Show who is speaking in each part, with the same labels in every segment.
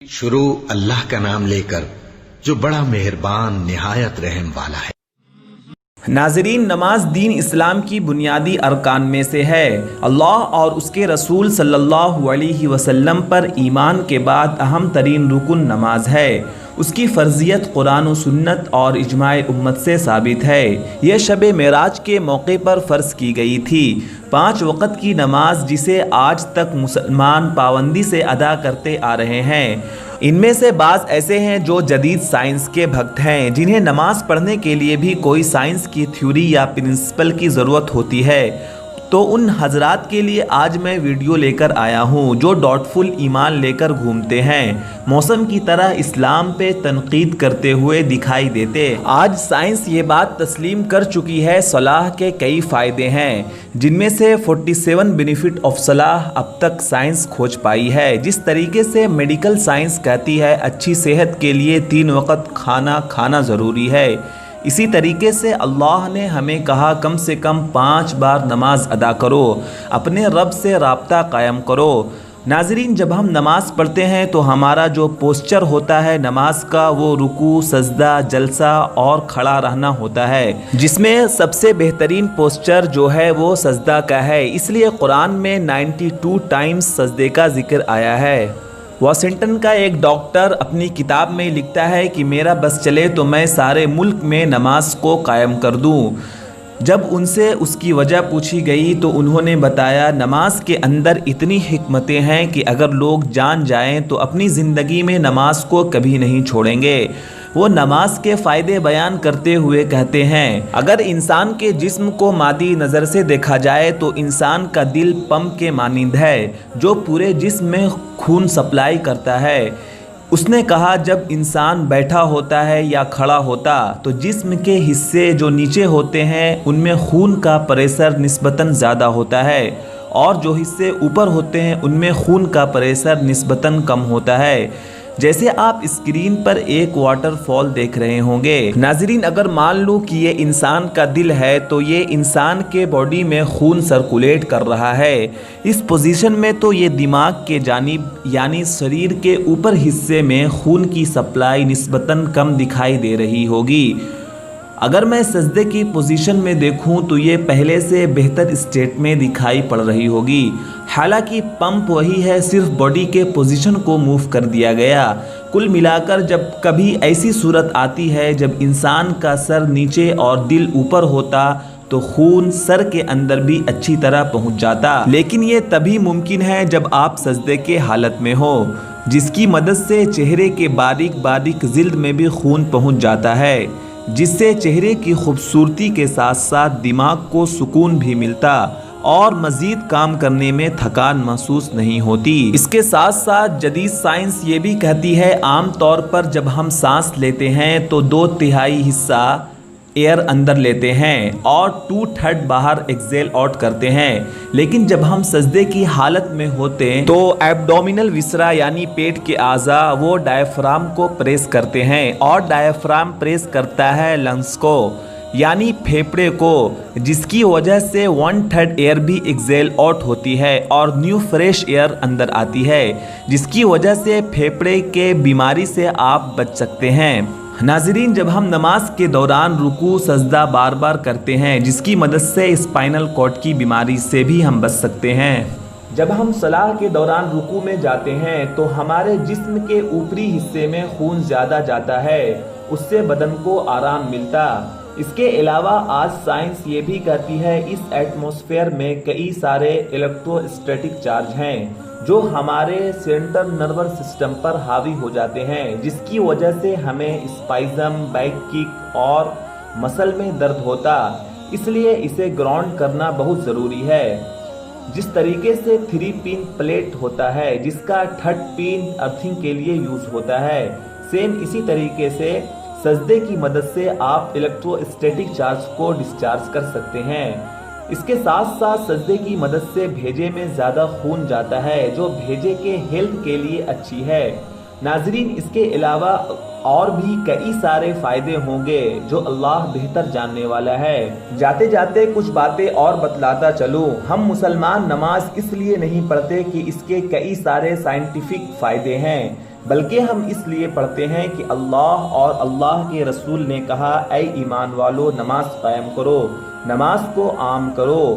Speaker 1: शुरू अल्लाह का नाम लेकर जो बड़ा मेहरबान निहायत रहम वाला है।
Speaker 2: नाज़रीन, नमाज दीन इस्लाम की बुनियादी अरकान में से है। अल्लाह और उसके रसूल सल्लल्लाहु अलैहि वसल्लम पर ईमान के बाद अहम तरीन रुकन नमाज है। उसकी फ़र्जियत कुरान और सुन्नत और इजमाए उम्मत से साबित है। यह शब मेराज के मौके पर फ़र्ज़ की गई थी। 5 वक़्त की नमाज जिसे आज तक मुसलमान पाबंदी से अदा करते आ रहे हैं। इनमें से बाज़ ऐसे हैं जो जदीद साइंस के भक्त हैं, जिन्हें नमाज पढ़ने के लिए भी कोई साइंस की थ्योरी या प्रिंसिपल की ज़रूरत होती है। तो उन हजरात के लिए आज मैं वीडियो लेकर आया हूँ जो डाउटफुल ईमान लेकर घूमते हैं, मौसम की तरह इस्लाम पे तनकीद करते हुए दिखाई देते। आज साइंस ये बात तस्लीम कर चुकी है सलाह के कई फ़ायदे हैं, जिनमें से 47 बेनिफिट ऑफ सलाह अब तक साइंस खोज पाई है। जिस तरीके से मेडिकल साइंस कहती है अच्छी सेहत के लिए 3 वक़्त खाना खाना ज़रूरी है, इसी तरीके से अल्लाह ने हमें कहा कम से कम 5 बार नमाज अदा करो, अपने रब से राब्ता कायम करो। नाज़रीन, जब हम नमाज़ पढ़ते हैं तो हमारा जो पोस्चर होता है नमाज का, वो रुकू, सजदा, जलसा और खड़ा रहना होता है, जिसमें सबसे बेहतरीन पोस्चर जो है वो सजदा का है। इसलिए कुरान में 92 टाइम्स सजदे का जिक्र आया है। वाशिंगटन का एक डॉक्टर अपनी किताब में लिखता है कि मेरा बस चले तो मैं सारे मुल्क में नमाज को कायम कर दूं। जब उनसे उसकी वजह पूछी गई तो उन्होंने बताया नमाज के अंदर इतनी हिकमतें हैं कि अगर लोग जान जाएं तो अपनी ज़िंदगी में नमाज को कभी नहीं छोड़ेंगे। वो नमाज के फ़ायदे बयान करते हुए कहते हैं, अगर इंसान के जिस्म को मादी नज़र से देखा जाए तो इंसान का दिल पंप के मानिंद है जो पूरे जिस्म में खून सप्लाई करता है। उसने कहा जब इंसान बैठा होता है या खड़ा होता तो जिस्म के हिस्से जो नीचे होते हैं उनमें खून का प्रेशर निस्बतन ज़्यादा होता है और जो हिस्से ऊपर होते हैं उनमें खून का प्रेशर निस्बतन कम होता है। जैसे आप स्क्रीन पर एक वाटरफॉल देख रहे होंगे। नाज़रीन, अगर मान लूँ कि ये इंसान का दिल है तो ये इंसान के बॉडी में खून सर्कुलेट कर रहा है। इस पोजीशन में तो ये दिमाग के जानिब यानी शरीर के ऊपर हिस्से में खून की सप्लाई निस्बतन कम दिखाई दे रही होगी। अगर मैं सजदे की पोजीशन में देखूं तो ये पहले से बेहतर स्टेट में दिखाई पड़ रही होगी। हालांकि पंप वही है, सिर्फ बॉडी के पोजीशन को मूव कर दिया गया। कुल मिलाकर जब कभी ऐसी सूरत आती है जब इंसान का सर नीचे और दिल ऊपर होता तो खून सर के अंदर भी अच्छी तरह पहुंच जाता। लेकिन ये तभी मुमकिन है जब आप सजदे के हालत में हो, जिसकी मदद से चेहरे के बारीक बारीक जिल्द में भी खून पहुँच जाता है, जिससे चेहरे की खूबसूरती के साथ साथ दिमाग को सुकून भी मिलता और मज़ीद काम करने में थकान महसूस नहीं होती। इसके साथ साथ जदीद साइंस ये भी कहती है आम तौर पर जब हम सांस लेते हैं तो 2/3 हिस्सा एयर अंदर लेते हैं और 2/3 बाहर एक्सेल आउट करते हैं। लेकिन जब हम सजदे की हालत में होते हैं तो एब्डोमिनल विसरा यानी पेट के आज़ा वो डायफ्राम को प्रेस करते हैं और डायफ्राम प्रेस करता है लंग्स को यानी फेफड़े को, जिसकी वजह से 1/3 एयर भी एक्सेल आउट होती है और न्यू फ्रेश एयर अंदर आती है, जिसकी वजह से फेफड़े के बीमारी से आप बच सकते हैं। नाज़रीन, जब हम नमाज के दौरान रुकू सजदा बार बार करते हैं, जिसकी मदद से स्पाइनल कॉर्ड की बीमारी से भी हम बच सकते हैं। जब हम सलाह के दौरान रुकू में जाते हैं तो हमारे जिस्म के ऊपरी हिस्से में खून ज़्यादा जाता है, उससे बदन को आराम मिलता। इसके अलावा आज साइंस ये भी कहती है इस एटमॉस्फेयर में कई सारे इलेक्ट्रोस्टैटिक चार्ज हैं जो हमारे सेंट्रल नर्वस सिस्टम पर हावी हो जाते हैं, जिसकी वजह से हमें स्पाइजम, बैक किक और मसल में दर्द होता। इसलिए इसे ग्राउंड करना बहुत ज़रूरी है। जिस तरीके से 3 पिन प्लेट होता है जिसका 3rd पिन अर्थिंग के लिए यूज होता है, सेम इसी तरीके से सजदे की मदद से आप इलेक्ट्रोस्टैटिक चार्ज को डिस्चार्ज कर सकते हैं। इसके साथ साथ सजदे की मदद से भेजे में ज़्यादा खून जाता है जो भेजे के हेल्थ के लिए अच्छी है। नाजरीन, इसके अलावा और भी कई सारे फायदे होंगे जो अल्लाह बेहतर जानने वाला है। जाते जाते कुछ बातें और बतलाता चलूं। हम मुसलमान नमाज इसलिए नहीं पढ़ते कि इसके कई सारे साइंटिफिक फायदे हैं, بلکہ ہم اس لیے پڑھتے ہیں کہ اللہ اور اللہ کے رسول نے کہا اے ایمان والو نماز قائم کرو، نماز کو عام کرو۔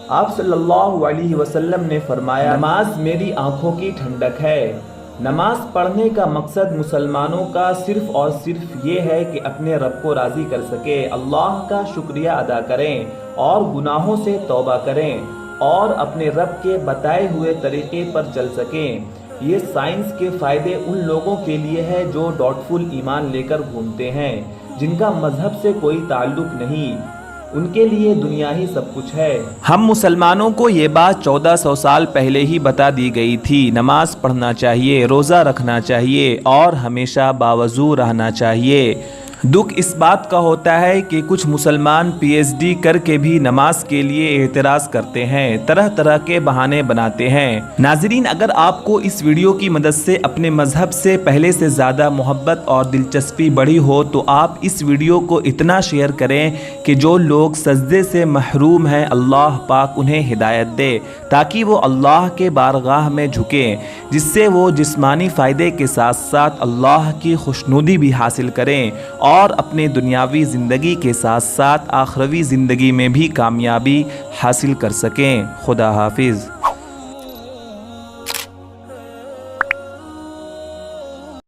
Speaker 2: آپ صلی اللہ علیہ وسلم نے فرمایا نماز میری آنکھوں کی ٹھنڈک ہے۔ نماز پڑھنے کا مقصد مسلمانوں کا صرف اور صرف یہ ہے کہ اپنے رب کو راضی کر سکے، اللہ کا شکریہ ادا کریں اور گناہوں سے توبہ کریں اور اپنے رب کے بتائے ہوئے طریقے پر چل سکیں۔ یہ سائنس کے فائدے ان لوگوں کے لیے ہے جو ڈاؤٹ فل ایمان لے کر گھومتے ہیں، جن کا مذہب سے کوئی تعلق نہیں، ان کے لیے دنیا ہی سب کچھ ہے۔ ہم مسلمانوں کو یہ بات 1400 سال پہلے ہی بتا دی گئی تھی، نماز پڑھنا چاہیے، روزہ رکھنا چاہیے اور ہمیشہ باوضو رہنا چاہیے۔ دکھ اس بات کا ہوتا ہے کہ کچھ مسلمان پی ایچ ڈی کر کے بھی نماز کے لیے اعتراض کرتے ہیں، طرح طرح کے بہانے بناتے ہیں۔ ناظرین، اگر آپ کو اس ویڈیو کی مدد سے اپنے مذہب سے پہلے سے زیادہ محبت اور دلچسپی بڑھی ہو تو آپ اس ویڈیو کو اتنا شیئر کریں کہ جو لوگ سجدے سے محروم ہیں اللہ پاک انہیں ہدایت دے تاکہ وہ اللہ کے بارگاہ میں جھکیں، جس سے وہ جسمانی فائدے کے ساتھ ساتھ اللہ کی خوشنودی بھی حاصل کریں اور اپنے دنیاوی زندگی کے ساتھ ساتھ آخروی زندگی میں بھی کامیابی حاصل کر سکیں۔ خدا حافظ۔